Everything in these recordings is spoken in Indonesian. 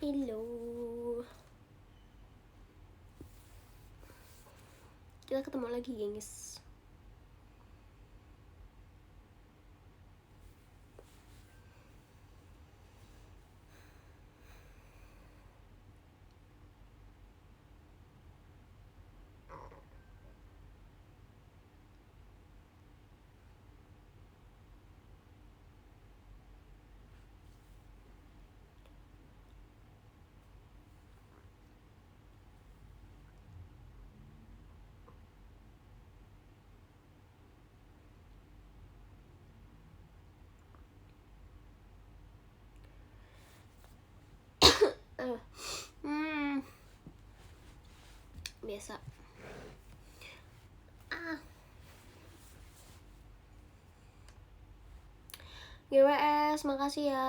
Hello. Kita ketemu lagi, gengs. Biasa. GWS, makasih ya.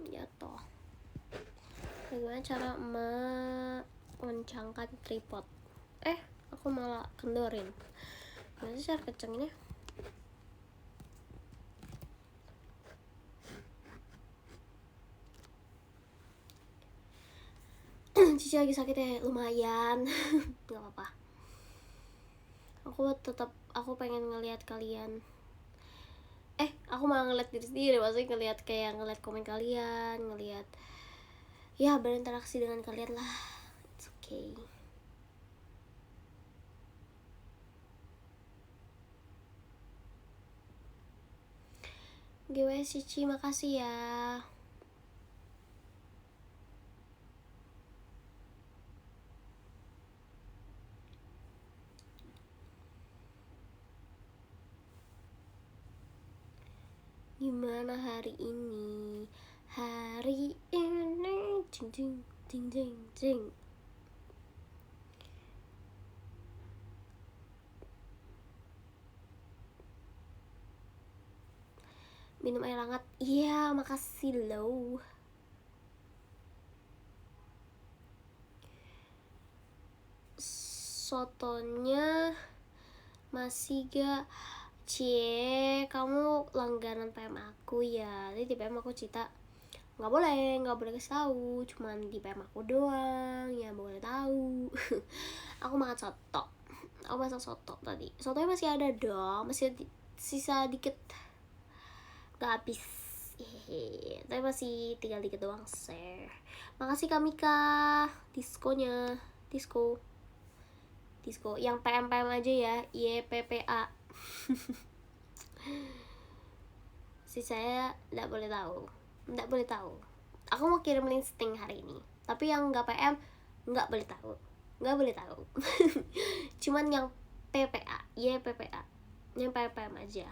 Jatuh. Bagaimana cara mengencangkan tripod? Aku malah kendorin. Gimana sih cara kencengnya? Cici lagi sakit ya, lumayan. Gak apa-apa. Aku pengen ngelihat kalian. Aku malah ngeliat diri sendiri, maksudnya ngeliat komen kalian, ngeliat ya berinteraksi dengan kalian lah. It's okay. GWS Cici, makasih ya. Gimana hari ini? Hari ini jing jing jing jing jing. Minum air hangat. Iya, makasih loh. Sotonya masih gak? Cie, kamu langganan PM aku ya. Jadi di PM aku cerita nggak boleh kasih tahu, cuman di PM aku doang ya boleh tahu. Aku makan soto tadi. Sotonya masih ada dong, masih sisa dikit, nggak habis. Tapi masih tinggal dikit doang, share. Makasih Kamika, disco yang PM aja ya, YPPA. Saya nggak boleh tahu. Aku mau kirim listing hari ini, tapi yang nggak PM nggak boleh tahu. Cuman yang PPA, YPPA, yang PM aja.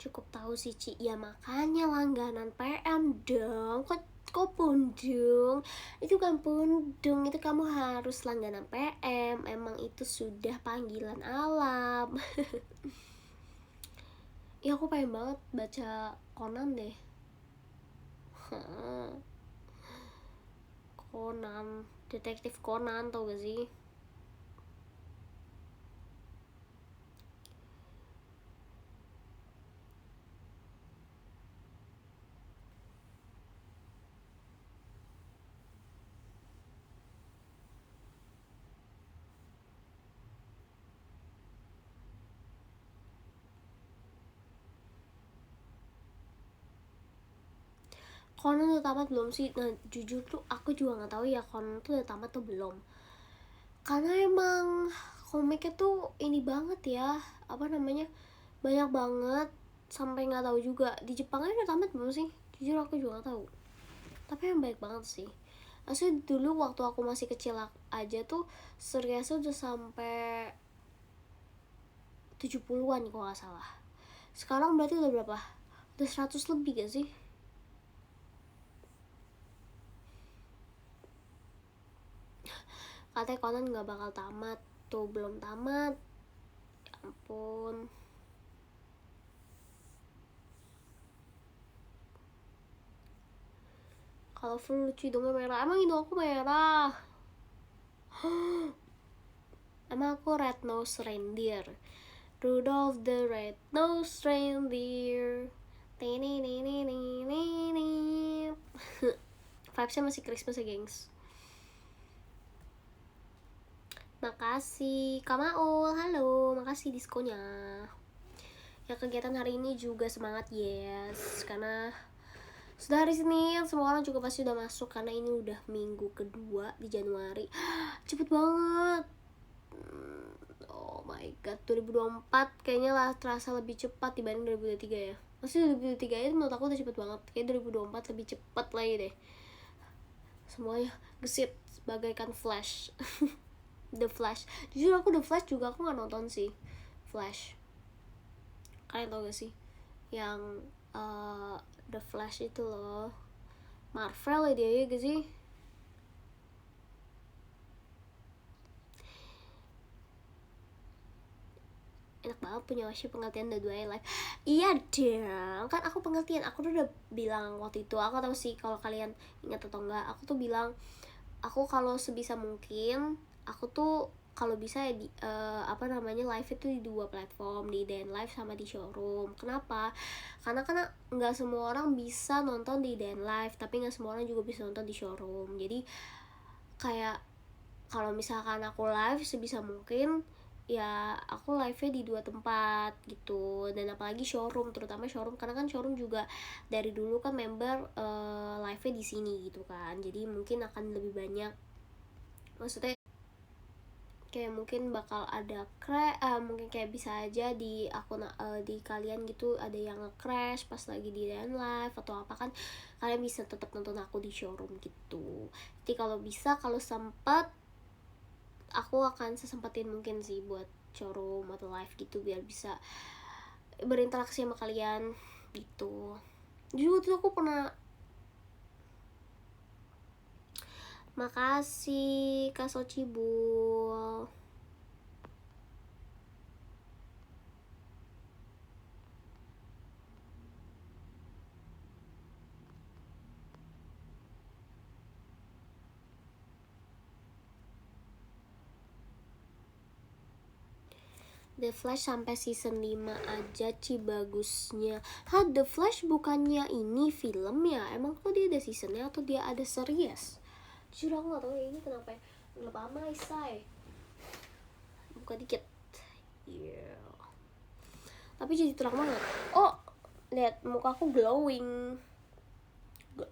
Cukup tahu sih Ci, ya makanya langganan PM dong. Kok pundung? Itu kan pundung, itu kamu harus langganan PM. Emang itu sudah panggilan alam. Ya aku pengen banget baca Conan deh. Conan, detektif Conan, tau gak sih? Conan udah tamat belum sih? Nah jujur tuh aku juga nggak tahu ya Conan tuh udah tamat tuh belum. Karena emang komiknya tuh ini banget ya, banyak banget sampai nggak tahu juga. Di Jepangnya udah tamat belum sih? Jujur aku juga nggak tahu. Tapi yang baik banget sih. Asli dulu waktu aku masih kecil aja tuh seriusnya udah sampai 70-an kalau nggak salah. Sekarang berarti udah berapa? Udah 100 lebih gak sih? Katanya Conan gak bakal tamat. Tuh belum tamat. Ya ampun. Colorful lucu, hidungnya merah. Emang hidung aku merah? Emang aku red nose reindeer. Rudolph the red-nosed reindeer. Vibesnya masih Christmas ya, gengs. Makasih Kak Maul, halo, makasih diskonya. Ya kegiatan hari ini juga semangat, yes. Karena sudah hari Senin, semua orang juga pasti udah masuk. Karena ini udah minggu kedua di Januari. Cepet banget. Oh my god, 2024 kayaknya lah terasa lebih cepat dibanding 2023 ya. Masih 2023 itu menurut aku udah cepet banget. Kayak 2024 lebih cepat lagi deh. Semuanya gesit bagaikan Flash. The Flash. Jujur aku The Flash juga aku gak nonton sih. Flash. Kalian tau gak sih? Yang The Flash itu loh. Marvel ya dia ya gak sih? Enak banget punya Washi pengertian The Dua Life. Iya dong, kan aku pengertian. Aku udah bilang waktu itu, aku tahu sih kalau kalian ingat atau enggak. Aku tuh bilang, aku kalau sebisa mungkin, aku tuh kalau bisa ya di, live itu di 2 platform, di Day Live sama di showroom. Kenapa? Karena nggak semua orang bisa nonton di Day Live, tapi nggak semua orang juga bisa nonton di showroom. Jadi kayak kalau misalkan aku live sebisa mungkin ya aku live-nya di 2 tempat gitu. Dan apalagi showroom, terutama showroom karena kan showroom juga dari dulu kan member live-nya di sini gitu kan. Jadi mungkin akan lebih banyak, maksudnya kayak mungkin bakal ada mungkin kayak bisa aja di akun di kalian gitu ada yang nge-crash pas lagi di live atau apa, kan kalian bisa tetap nonton aku di showroom gitu. Jadi kalau bisa, kalau sempat, aku akan sesempatin mungkin sih buat showroom atau live gitu biar bisa berinteraksi sama kalian gitu. Juga tuh aku pernah. Makasih Kak Socibul. The Flash sampai season 5 aja Ci bagusnya. The Flash bukannya ini film ya? Emang kok dia ada seasonnya atau dia ada series? Jujur aku gak tau ya ini kenapa ya. Gelap amat say. Buka dikit. Yeah. Tapi jadi terang banget. Oh, lihat muka aku glowing.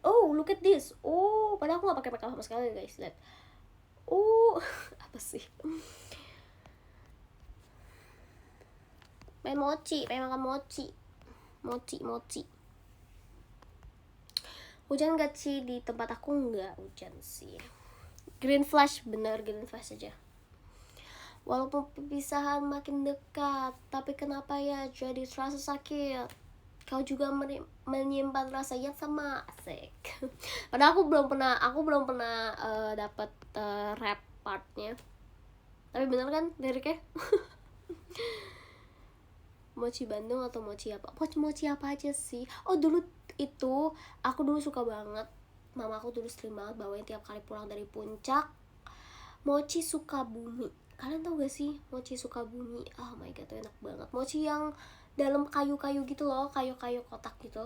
Oh, look at this. Oh, padahal aku gak pakai makeup sama sekali guys. Lihat. Oh, apa sih? Pengen makan mochi. Hujan gak sih di tempat aku? Nggak hujan sih. Green Flash, bener Green Flash aja. Walaupun perpisahan makin dekat, tapi kenapa ya jadi terasa sakit? Kau juga menyimpan rasa yang sama, asik. Padahal aku belum pernah dapat rap partnya. Tapi bener kan liriknya? Mochi Bandung atau mochi apa? Mochi apa aja sih? Oh dulu itu aku dulu suka banget. Mama aku dulu sering banget bawain tiap kali pulang dari puncak. Mochi Sukabumi. Kalian tau gak sih mochi Sukabumi? Oh my god, itu enak banget. Mochi yang dalam kayu-kayu gitu loh, kayu-kayu kotak gitu.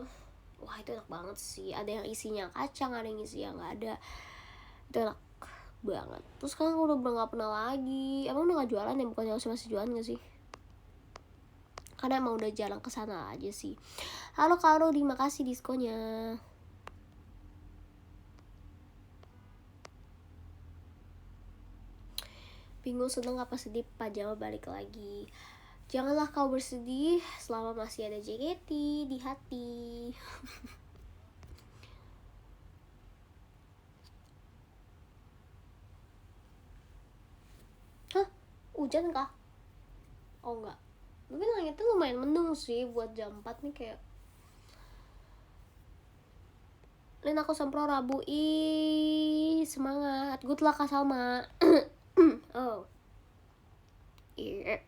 Wah itu enak banget sih. Ada yang isinya kacang, ada yang isinya nggak ada. Itu enak banget. Terus sekarang aku udah nggak pernah lagi. Emang udah nggak jualan ya? Bukannya masih jualan nggak sih? Karena emang udah jarang kesana aja sih. Halo Kak Rodi, makasih diskonya. Bingung seneng apa sedih, pajama balik lagi. Janganlah kau bersedih selama masih ada JKT di hati. Hah? Hujan kah? Oh enggak. Tapi langitnya lumayan mendung sih buat jam 4 nih kayak. Lin aku sempro Rabu. Ih, semangat. Good luck Kak Salma. Oh iya.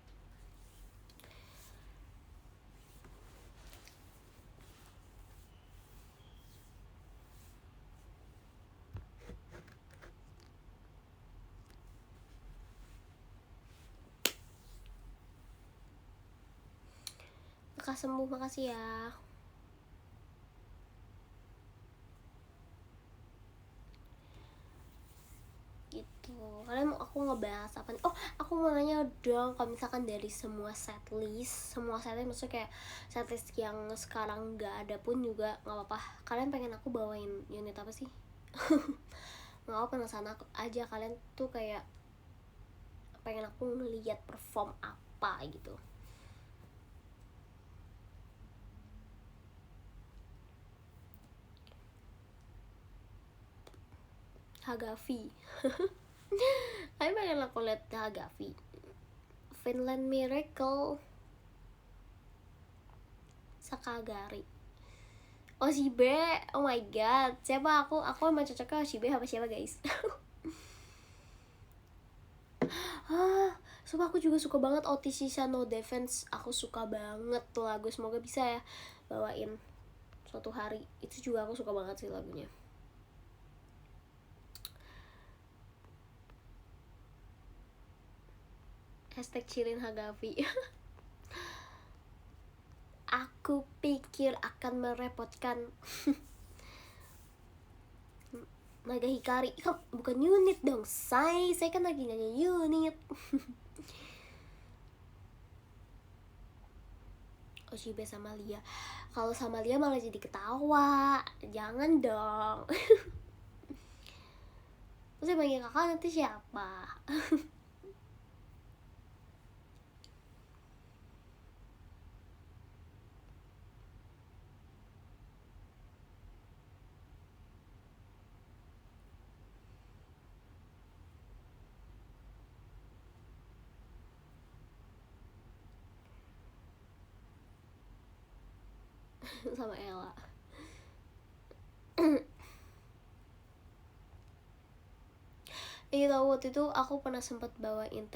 Lekas sembuh, makasih ya. Gitu. Kalian mau aku ngebahas apa nih? Oh, aku mau nanya dong, kalau misalkan dari semua setlist maksudnya kayak setlist yang sekarang nggak ada pun juga nggak apa-apa. Kalian pengen aku bawain unit apa sih? Nggak apa, penasaran aku aja, kalian tuh kayak pengen aku ngeliat perform apa gitu. Hagafi. Kalian pengen aku lihat Hagafi. Finland Miracle, Sakagari, Oshibe. Oh my god, siapa aku emang cocoknya Oshibe apa siapa guys? Sumpah aku juga suka banget Otisisa No Defense. Aku suka banget tuh lagu, semoga bisa ya bawain suatu hari. Itu juga aku suka banget sih lagunya. Hashtag Chirin Hagafi. Aku pikir akan merepotkan. Naga Hikari, bukan unit dong, saya kan lagi nyanyi unit. Oshibe sama Lia. Kalau sama Lia malah jadi ketawa. Jangan dong. Terus yang panggil kakak nanti siapa? Sama Ella. Iya tau, waktu itu aku pernah sempet bawain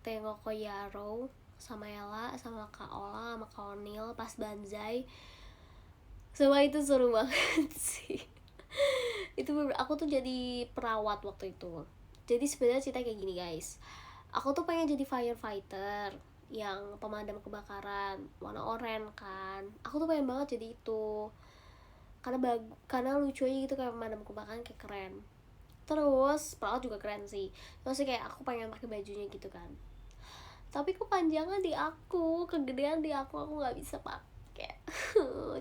Tenoko Yaro sama Ella, sama Kak Ola, sama Kak Onil pas Banzai. Semua itu seru banget sih. Itu aku tuh jadi perawat waktu itu. Jadi sebenarnya cerita kayak gini guys. Aku tuh pengen jadi firefighter yang pemadam kebakaran warna oranye kan. Aku tuh pengen banget jadi itu. Karena lucu aja gitu, kayak pemadam kebakaran, kayak keren. Terus perawat juga keren sih. Terus kayak aku pengen pakai bajunya gitu kan. Tapi kepanjangan di aku, kegedean di aku nggak bisa pakai.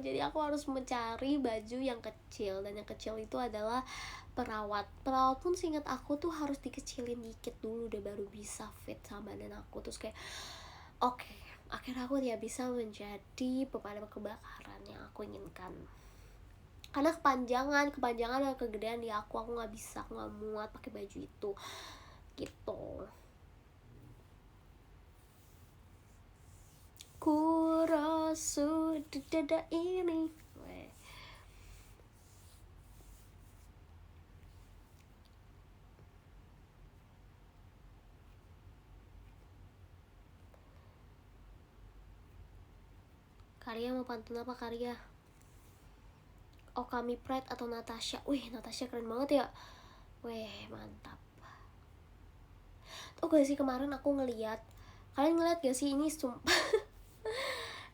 Jadi aku harus mencari baju yang kecil, dan yang kecil itu adalah perawat pun seingat aku tuh harus dikecilin dikit dulu deh baru bisa fit sama badan aku. Terus kayak oke, akhirnya aku tidak bisa menjadi pemadam kebakaran yang aku inginkan karena kepanjangan dan kegedean di aku nggak bisa, aku nggak muat pakai baju itu gitu. Kurosu di dada ini. Karya mau pantun apa Karya? Okami Pride atau Natasha? Wih, Natasha keren banget ya. Wih, mantap. Tuh gak sih kemarin aku ngeliat, kalian ngeliat gak sih ini sumpah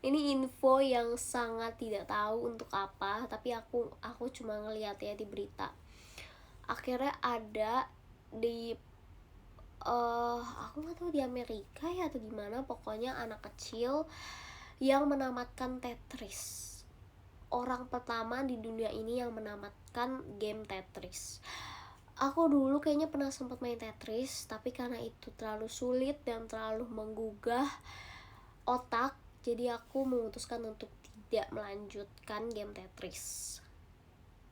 ini info yang sangat tidak tahu untuk apa, tapi aku cuma ngeliat ya di berita. Akhirnya ada di aku nggak tahu di Amerika ya atau di mana, pokoknya anak kecil yang menamatkan Tetris. Orang pertama di dunia ini yang menamatkan game Tetris. Aku dulu kayaknya pernah sempat main Tetris, tapi karena itu terlalu sulit dan terlalu menggugah otak, jadi aku memutuskan untuk tidak melanjutkan game Tetris.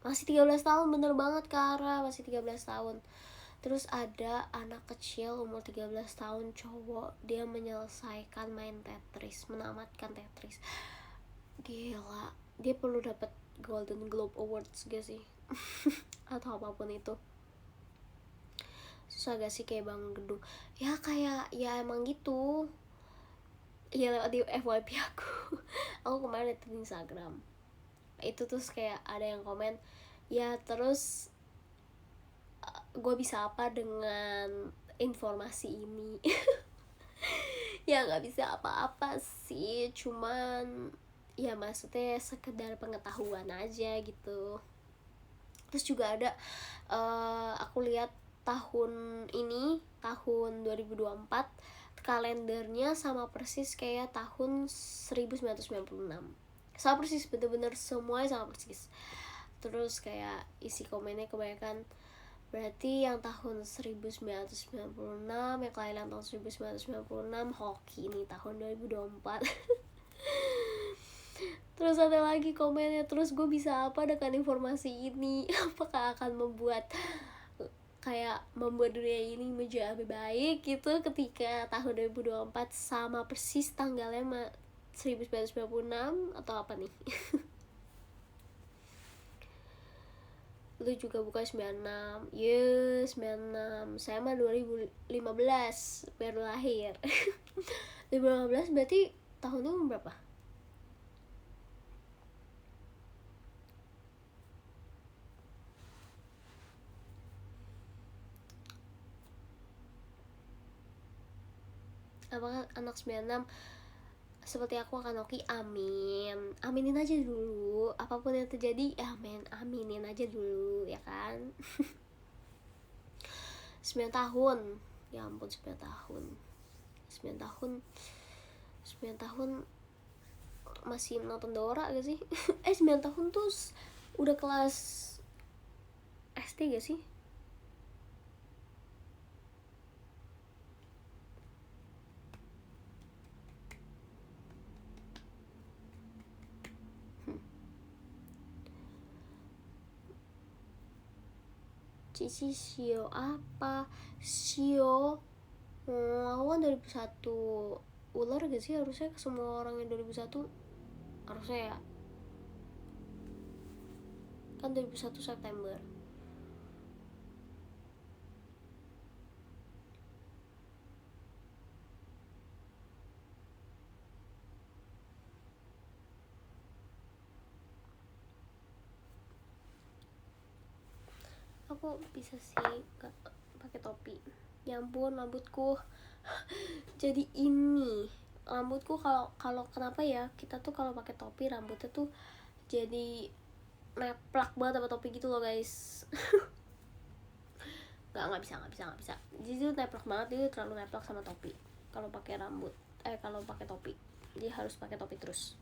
Masih 13 tahun, bener banget Kara, masih 13 tahun. Terus ada anak kecil umur 13 tahun cowok, dia menyelesaikan main Tetris, menamatkan Tetris. Gila, dia perlu dapat Golden Globe Awards gak sih? Atau apapun itu. susah gak sih kayak bangun gedung ya, kayak ya emang gitu ya, lewat di FYP aku kemarin liat di Instagram itu, terus kayak ada yang komen ya, terus gue bisa apa dengan informasi ini. Ya nggak bisa apa-apa sih, cuman ya maksudnya sekedar pengetahuan aja gitu. Terus juga ada aku lihat tahun ini, tahun 2024 kalendernya sama persis kayak tahun 1996, sama persis, bener-bener semuanya sama persis. Terus kayak isi komennya kebanyakan berarti yang tahun 1996, yang kelahiran tahun 1996 hoki ini tahun 2024. Terus ada lagi komennya, terus gue bisa apa dengan informasi ini? Apakah akan membuat dunia ini menjadi lebih baik gitu ketika tahun 2024 sama persis tanggalnya 1996 atau apa nih? Lu juga bukan 96. Yes, 96. Saya mah 2015 baru lahir. 2015 berarti tahunnya berapa? Apakah anak 96 seperti aku akan hoki? Amin. Aminin aja dulu. Apapun yang terjadi, amin. Aminin aja dulu, ya kan? 9 tahun. Ya ampun, 9 tahun. 9 tahun. 9 tahun masih nonton Dora gak sih? 9 tahun tuh udah kelas SD gak sih? Cici Shio apa? Shio aku kan 2001. Ular gak sih harusnya ke semua orang yang 2001? Harusnya ya. Kan 2001 September. Aku bisa sih pakai topi. Ya ampun, rambutku jadi ini. Rambutku kalau kenapa ya, kita tuh kalau pakai topi rambutnya tuh jadi neplak banget sama topi gitu loh guys. nggak bisa. Jadi tuh neplak banget, dia terlalu neplak sama topi kalau pakai rambut, kalau pakai topi. Jadi harus pakai topi terus.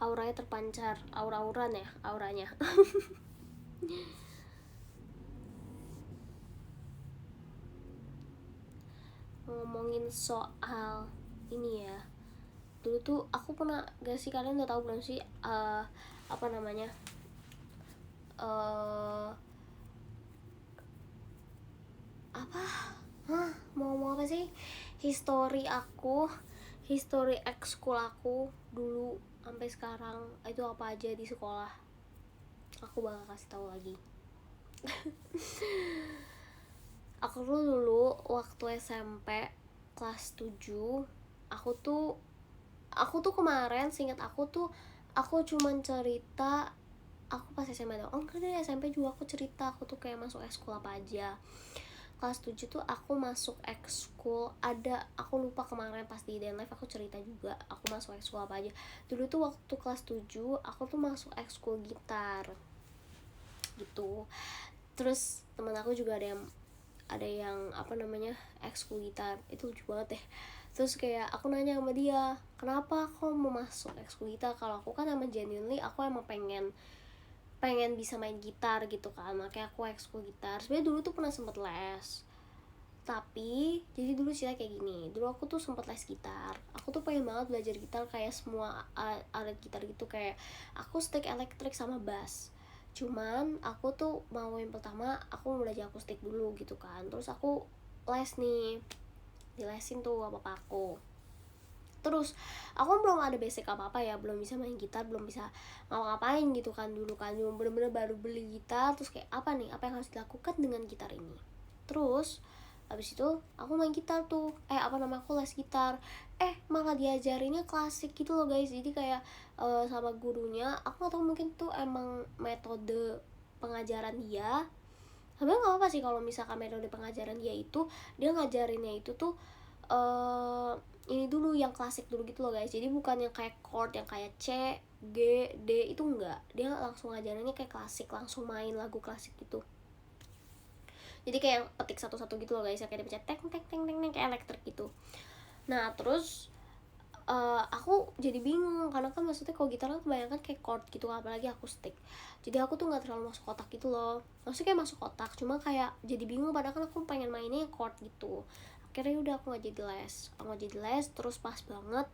Auranya terpancar, aura-auran ya, auranya. Ngomongin soal ini ya, dulu tuh aku pernah, gak sih kalian udah tahu belum sih apa namanya, mau ngomong apa sih, history ekskul aku dulu sampai sekarang itu apa aja di sekolah. Aku bakal kasih tahu lagi. Aku dulu waktu SMP kelas 7, aku tuh kemarin seingat aku cuman cerita aku pas SMA doang. Enggak deh, SMP juga aku cerita aku tuh kayak masuk ekskul apa aja. Kelas 7 tuh aku masuk ekskul, ada, aku lupa kemarin pas di Iden Live aku cerita juga aku masuk ekskul apa aja. Dulu tuh waktu kelas 7 aku tuh masuk ekskul gitar gitu. Terus teman aku juga ada yang apa namanya ekskul gitar, itu lucu banget deh. Terus kayak aku nanya sama dia, kenapa kau mau masuk ekskul gitar? Kalau aku kan emang genuinely aku emang pengen bisa main gitar gitu kan, makanya aku ekskul gitar. Sebenarnya dulu tuh pernah sempet les, tapi jadi dulu cerita kayak gini, dulu aku tuh sempet les gitar, aku tuh pengen banget belajar gitar kayak semua alat gitar gitu, kayak akustik, elektrik, sama bass. Cuman aku tuh mau yang pertama aku mau belajar akustik dulu gitu kan. Terus aku les nih, dilesin tuh sama papaku. Terus aku belum ada basic apa-apa ya, belum bisa main gitar, belum bisa ngapa-ngapain gitu kan dulu kan, cuma bener-bener baru beli gitar. Terus kayak apa nih, apa yang harus dilakukan dengan gitar ini. Terus habis itu aku main gitar tuh, aku les gitar, malah diajarinnya klasik gitu loh guys. Jadi kayak sama gurunya, aku gak tahu, mungkin tuh emang metode pengajaran dia. Sebenarnya nggak apa sih kalau misalkan metode pengajaran dia itu, dia ngajarinnya itu tuh ini dulu yang klasik dulu gitu loh guys. Jadi bukan yang kayak chord yang kayak C, G, D, itu enggak. Dia langsung ngajarinnya kayak klasik, langsung main lagu klasik gitu. Jadi kayak petik satu-satu gitu loh guys, ya kayak dipencet teng teng teng teng kayak elektrik gitu. Nah terus aku jadi bingung karena kan maksudnya kalau gitar kan kebanyakan kayak chord gitu, apalagi akustik. Jadi aku tuh nggak terlalu masuk kotak gitu loh. Maksudnya kayak masuk kotak, cuma kayak jadi bingung, padahal kan aku pengen mainnya chord gitu. Akhirnya udah aku nggak jadi les. Terus pas banget,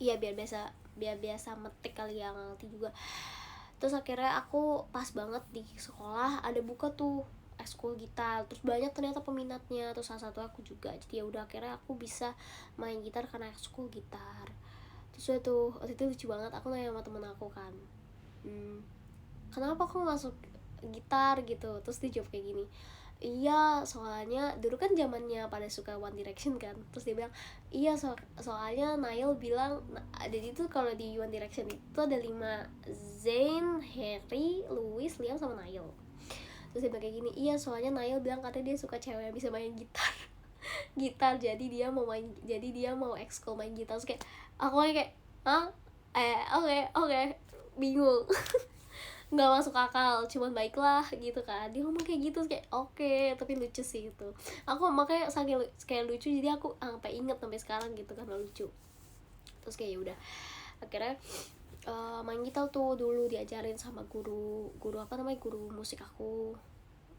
iya biar biasa metik kali ya, nggak ngerti juga. Terus akhirnya aku pas banget di sekolah ada buka tuh ekskul gitar, terus banyak ternyata peminatnya, terus salah satu aku juga. Jadi ya udah akhirnya aku bisa main gitar karena ekskul gitar. Terus waktu itu lucu banget, aku nanya sama temen aku kan, kenapa aku masuk gitar gitu. Terus dia jawab kayak gini, iya soalnya dulu kan zamannya pada suka One Direction kan. Terus dia bilang iya soalnya Niall bilang, jadi itu kalau di One Direction itu ada 5, Zayn, Harry, Louis, Liam sama Niall. Terus dia bilang kayak gini, iya soalnya Niall bilang katanya dia suka cewek yang bisa main gitar. Gitar, jadi dia mau ekskul main gitar. Terus kayak aku kayak oke, bingung. Nggak masuk akal, cuman baiklah gitu kan, dia ngomong kayak gitu kayak oke, tapi lucu sih itu. Aku makanya saking kayak lucu, jadi aku sampai inget sampai sekarang gitu karena lucu. Terus kayak ya udah akhirnya main gitar tuh dulu diajarin sama guru guru musik aku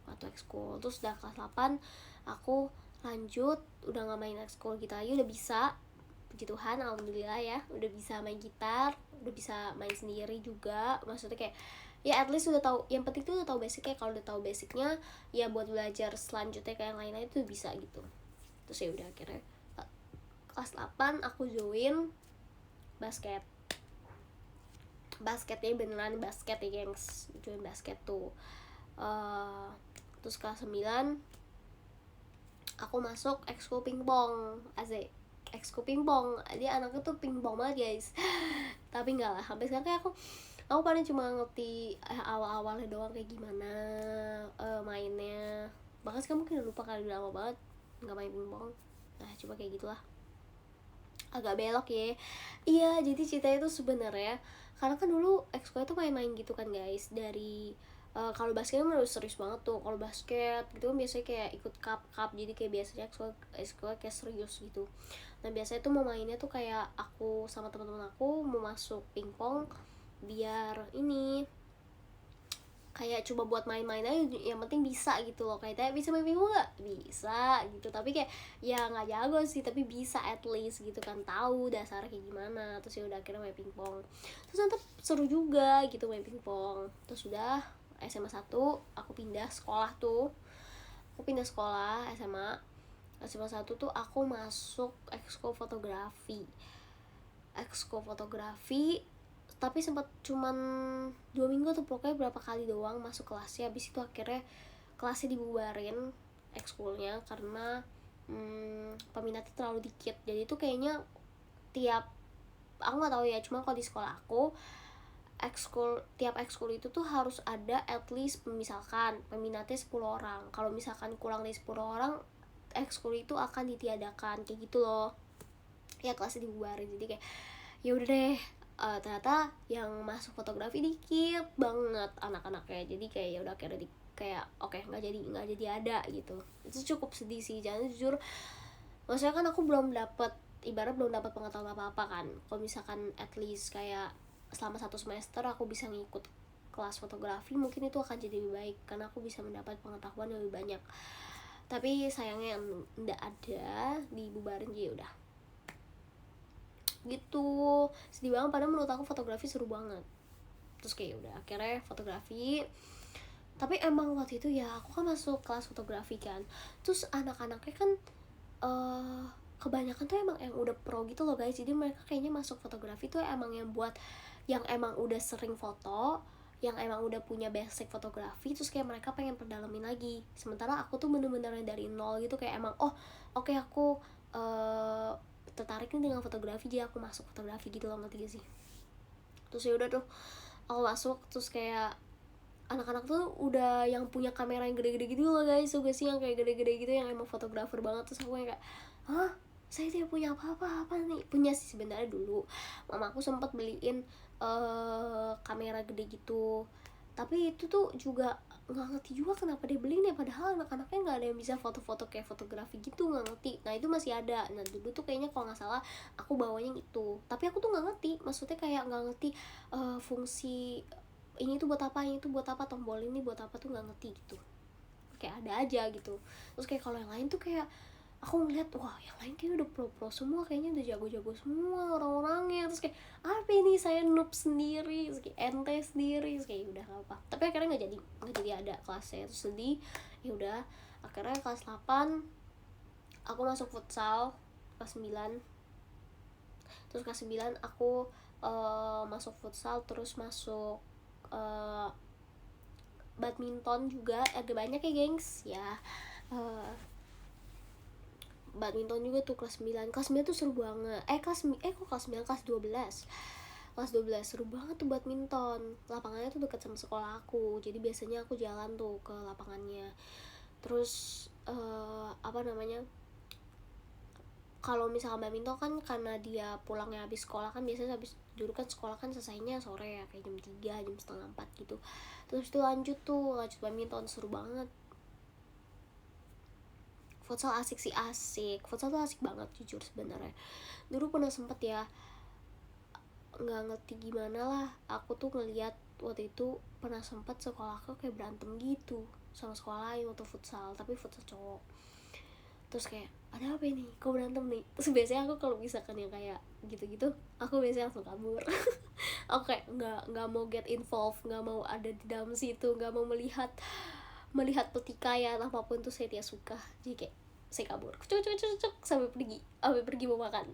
atau ekskul. Terus udah kelas 8 aku lanjut, udah nggak main ekskul gitar lagi, udah bisa, puji Tuhan, alhamdulillah ya, udah bisa main gitar, udah bisa main sendiri juga. Maksudnya kayak ya at least udah tahu, yang penting tuh udah tahu basicnya. Kalau udah tahu basicnya ya buat belajar selanjutnya kayak yang lain-lain tuh bisa gitu. Terus ya udah akhirnya kelas 8 aku join basketnya beneran basket ya gengs, join basket tuh. Terus kelas 9 aku masuk ekskul pingpong. Asik, ekskul pingpong, dia anaknya tuh pingpong banget guys. Tapi enggak lah, sampai sekarang kayak aku paling cuma ngerti awal-awalnya doang kayak gimana mainnya. Bahkan sekarang mungkin udah lupa kali, udah lama banget nggak main pingpong. Nah coba kayak gitulah, agak belok ya. Iya, jadi ceritanya tuh sebenarnya karena kan dulu ekskul tuh main-main gitu kan guys. Dari kalau basket kan udah serius banget tuh. Kalau basket gitu kan biasanya kayak ikut cup, jadi kayak biasanya ekskul kayak serius gitu. Nah biasanya tuh mau mainnya tuh kayak aku sama teman-teman aku mau masuk pingpong biar ini kayak coba buat main-main aja, yang penting bisa gitu loh. Kayak bisa main pingpong nggak, bisa gitu, tapi kayak ya nggak jago sih, tapi bisa at least gitu kan, tahu dasar kayak gimana. Terus ya udah akhirnya main pingpong, terus nanti seru juga gitu main pingpong. Terus udah SMA 1 aku pindah sekolah tuh, SMA 1 tuh aku masuk ekskul fotografi, tapi sempat cuman 2 minggu tuh, pokoknya berapa kali doang masuk kelasnya. Habis itu akhirnya kelasnya dibubarin ekskulnya karena peminatnya terlalu dikit. Jadi itu kayaknya aku nggak tahu ya, cuma kalau di sekolah aku tiap ekskul itu tuh harus ada at least, misalkan peminatnya 10 orang. Kalau misalkan kurang dari 10 orang, ekskul itu akan ditiadakan kayak gitu loh ya, kelasnya dibubarin. Jadi kayak ya udah deh, ternyata yang masuk fotografi dikit banget anak-anaknya. Jadi kayak ya udah akhirnya kayak oke, nggak jadi ada gitu. Itu cukup sedih sih, jangan jujur. Maksudnya kan aku belum dapat pengetahuan apa-apa kan. Kalau misalkan at least kayak selama 1 semester aku bisa ngikut kelas fotografi, mungkin itu akan jadi lebih baik karena aku bisa mendapat pengetahuan yang lebih banyak. Tapi sayangnya nggak ada, dibubarin. Jadi udah gitu, sedih banget, padahal menurut aku fotografi seru banget. Terus kayak udah akhirnya fotografi. Tapi emang waktu itu ya aku kan masuk kelas fotografi kan, terus anak-anaknya kan kebanyakan tuh emang yang udah pro gitu loh guys. Jadi mereka kayaknya masuk fotografi tuh emang yang buat yang emang udah sering foto, yang emang udah punya basic fotografi, terus kayak mereka pengen perdalamin lagi. Sementara aku tuh bener-bener dari nol gitu, kayak emang oke, aku tertarik nih dengan fotografi, jadi aku masuk fotografi gitu loh, ngerti gak sih? Terus ya udah tuh aku masuk, terus kayak anak-anak tuh udah yang punya kamera yang gede-gede gitu loh guys, tuh gak sih, yang kayak gede-gede gitu, yang emang fotografer banget. Terus aku yang kayak, hah, saya tidak punya apa-apa nih. Punya sih sebenarnya dulu, mama aku sempat beliin kamera gede gitu, tapi itu tuh juga nggak ngerti juga kenapa dia beli nih, padahal anak-anaknya nggak ada yang bisa foto-foto kayak fotografi gitu, nggak ngerti. Nah itu masih ada. Nah dulu tuh kayaknya kalau nggak salah aku bawanya itu, tapi aku tuh nggak ngerti, maksudnya kayak nggak ngerti fungsi ini tuh buat apa, ini tuh buat apa, tombol ini buat apa tuh nggak ngerti gitu, kayak ada aja gitu. Terus kayak kalau yang lain tuh kayak aku ngeliat, wah yang lain kayaknya udah pro semua, kayaknya udah jago-jago semua orang-orangnya. Terus kayak apa ini, saya noob sendiri, terus kayak ente sendiri, terus kayak udah gak apa. Tapi akhirnya nggak jadi ada kelasnya, terus sedih. Ya udah, akhirnya kelas 8 aku masuk futsal. Kelas 9, terus kelas 9 aku masuk futsal, terus masuk badminton juga agak banyak ya gengs ya. Badminton juga tuh kelas 9. Kelas 9 tuh seru banget. Kelas 9, kelas 12. Kelas 12 seru banget tuh badminton. Lapangannya tuh dekat sama sekolah aku. Jadi biasanya aku jalan tuh ke lapangannya. Terus apa namanya? Kalau misalkan badminton kan karena dia pulangnya habis sekolah kan, biasanya habis dulu kan sekolah kan selesainya sore ya, kayak jam 3, jam setengah 4 gitu. Terus itu lanjut badminton, seru banget. Futsal asik sih, asik. Futsal tuh asik banget jujur sebenarnya. Dulu pernah sempet ya, nggak ngerti gimana lah, aku tuh ngeliat waktu itu pernah sempet sekolah aku kayak berantem gitu sama sekolah lain waktu futsal, tapi futsal cowok. Terus kayak ada apa ini, kok berantem nih? Terus biasanya aku kalau misalkan yang kayak gitu-gitu, aku biasanya langsung kabur. Aku kayak nggak mau get involved, nggak mau ada di dalam situ, nggak mau melihat pertikaian apapun tuh saya tidak suka. Jadi kayak saya kabur, cuk sampai pergi mau makan.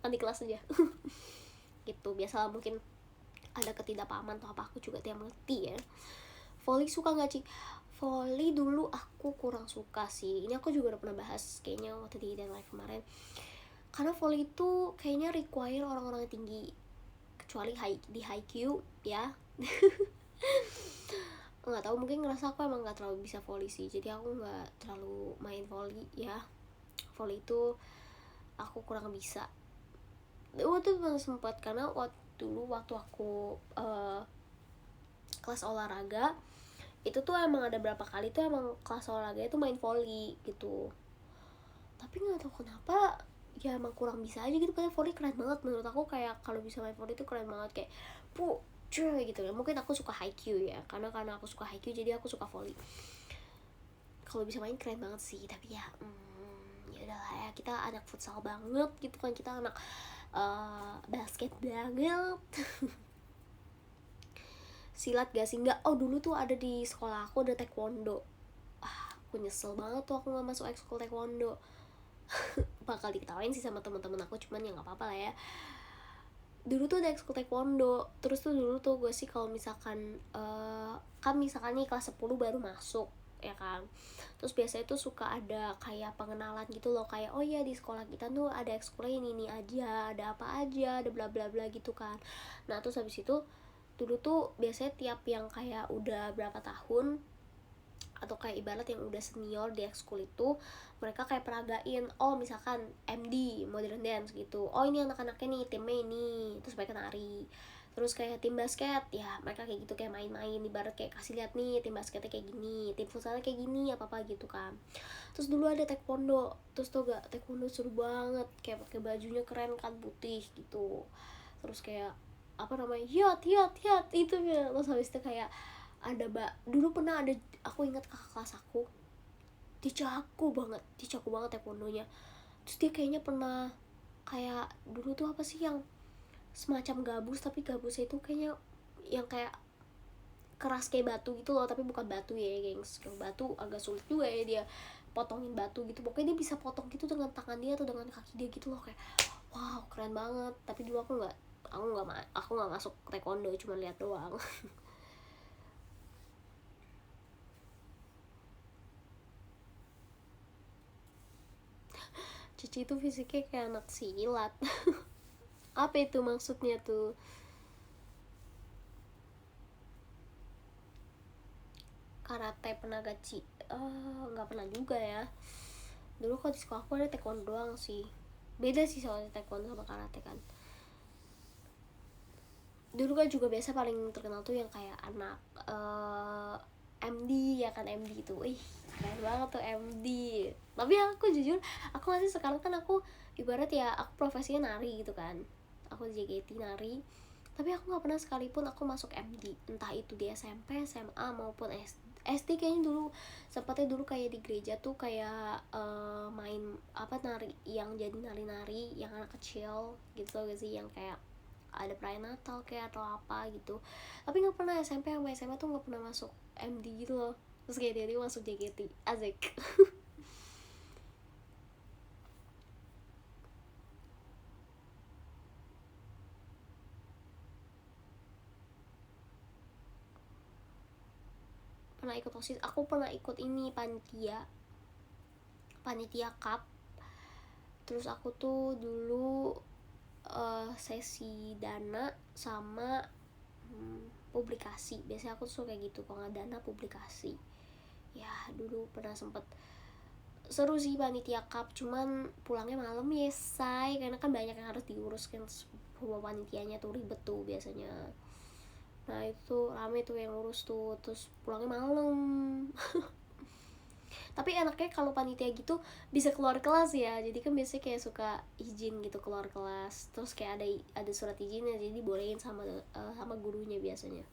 Makan di kelas aja. Gitu. Biasalah, mungkin ada ketidakpahaman atau apa, aku juga tidak mengerti ya. Volley suka nggak Ci? Volley dulu aku kurang suka sih. Ini aku juga udah pernah bahas kayaknya waktu di dan live kemarin. Karena volley itu kayaknya require orang-orang yang tinggi, kecuali di high Q ya. Nggak tahu, mungkin ngerasa aku emang nggak terlalu bisa volley sih, jadi aku nggak terlalu main volley ya. Volley itu aku kurang bisa. Waktu itu sempat, karena waktu aku kelas olahraga itu tuh emang ada berapa kali tuh emang kelas olahraga itu main volley gitu, tapi nggak tahu kenapa ya emang kurang bisa aja gitu. Kayak volley keren banget menurut aku, kayak kalau bisa main volley itu keren banget, kayak cuy gitu ya. Mungkin aku suka Haikyuu ya, karena aku suka Haikyuu jadi aku suka volley. Kalau bisa main keren banget sih, tapi ya ya udahlah ya, kita anak futsal banget gitu kan, kita anak basket banget. Silat gak sih? Enggak. Dulu tuh ada di sekolah aku ada taekwondo. Aku nyesel banget tuh aku nggak masuk ekskul taekwondo. Bakal diketawain sih sama teman-teman aku, cuman ya nggak apa-apa lah ya. Dulu tuh ada ekskul taekwondo. Terus tuh dulu tuh gue sih kalau misalkan kan misalkan nih kelas 10 baru masuk ya kan, terus biasanya tuh suka ada kayak pengenalan gitu loh, kayak oh ya di sekolah kita tuh ada ekskulnya ini aja, ada apa aja, ada bla bla bla gitu kan. Nah terus habis itu dulu tuh biasanya tiap yang kayak udah berapa tahun atau kayak ibarat yang udah senior di ekskul itu, mereka kayak peragain, misalkan MD modern dance gitu, ini anak-anaknya nih timnya ini, terus mereka nari. Terus kayak tim basket ya mereka kayak gitu, kayak main-main, ibarat kayak kasih lihat nih tim basketnya kayak gini, tim futsalnya kayak gini, apa gitu kan. Terus dulu ada taekwondo, terus tuh gak, taekwondo seru banget, kayak pakai bajunya keren kan, putih gitu. Terus kayak apa namanya, hiat itu ya. Terus habis itu kayak ada dulu pernah ada, aku ingat kakak kelas aku, dia jago banget taekwondonya. Terus dia kayaknya pernah kayak dulu tuh apa sih yang semacam gabus, tapi gabusnya itu kayaknya yang kayak keras kayak batu gitu loh, tapi bukan batu ya gengs. Kalau batu agak sulit juga ya dia potongin batu gitu. Pokoknya dia bisa potong gitu dengan tangan dia atau dengan kaki dia gitu loh, kayak wow keren banget. Tapi dulu aku nggak masuk taekwondo, cuma lihat doang. Cici itu fisiknya kayak anak silat. Apa itu maksudnya tuh? Karate pernah gachi? Nggak pernah juga ya. Dulu kalau di sekolah aku ada taekwondo doang sih. Beda sih soalnya taekwondo sama karate kan. Dulu kan juga biasa paling terkenal tuh yang kayak anak MD ya kan, MD itu keren banget tuh MD. Tapi aku jujur, aku masih sekarang kan aku ibarat ya aku profesinya nari gitu kan, aku JKT nari. Tapi aku nggak pernah sekalipun aku masuk MD, entah itu di SMP, SMA maupun SD. Kayaknya dulu sempatnya dulu kayak di gereja tuh kayak main apa nari, yang jadi nari-nari yang anak kecil gitu gak sih, yang kayak ada perayaan Natal kayak atau apa gitu. Tapi nggak pernah SMP sama SMA tuh nggak pernah masuk MD gitu loh. Terus kayak dia masuk JKT, asik. Pernah ikut OSIS, aku pernah ikut ini panitia cup. Terus aku tuh dulu sesi dana sama publikasi. Biasanya aku tuh kayak gitu, kalau nggak dana publikasi. Ya dulu pernah sempet seru sih panitia cup, cuman pulangnya malam ya say, karena kan banyak yang harus diurus kan, semua panitianya tuh ribet tuh biasanya. Nah itu rame tuh yang urus tuh, terus pulangnya malam. Tapi enaknya kalau panitia gitu bisa keluar kelas ya, jadi kan biasanya kayak suka izin gitu keluar kelas, terus kayak ada surat izinnya, jadi bolehin sama gurunya biasanya.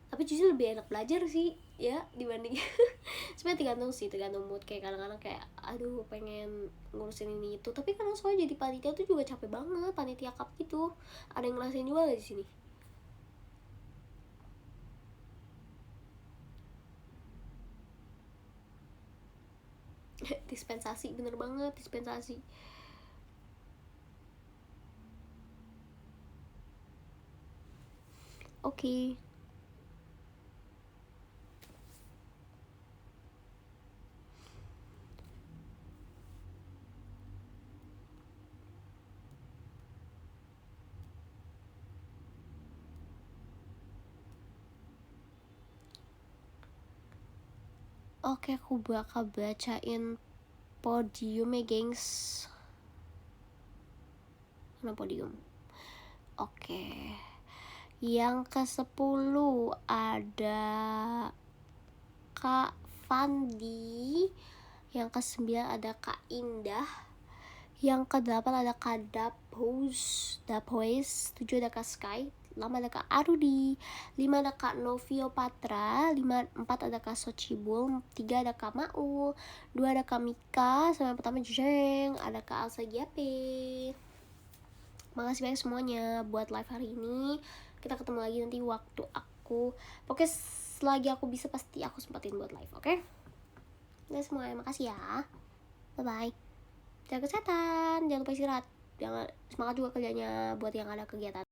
Tapi jujur lebih enak belajar sih ya dibanding sebenarnya tergantung mood. Kayak kadang-kadang kayak aduh pengen ngurusin ini itu, tapi kan soalnya jadi panitia tuh juga capek banget, panitia cup gitu. Ada yang ngerasain juga gak di sini? Dispensasi, bener banget dispensasi. Oke, okay. Oke, aku bakal bacain podium ya gengs. Mana podium? Oke, yang ke-10 ada Kak Fandi, yang ke-9 ada Kak Indah, yang ke-8 ada Kak Daphoes, 7 ada Kak Sky, 6 ada Kak Arudi, 5 ada Kak Novio Patra, 4 ada Kak Socibul, 3 ada Kak Maul, 2 ada Kak Mika, sama yang pertama Jeng, ada Kak Alsa Giape. Makasih banyak semuanya buat live hari ini. Kita ketemu lagi nanti waktu aku, pokoknya selagi aku bisa pasti aku sempatin buat live, oke? Udah semuanya, makasih ya. Bye bye. Jaga kesehatan, jangan lupa istirahat. Jangan, semangat juga kerjanya buat yang ada kegiatan.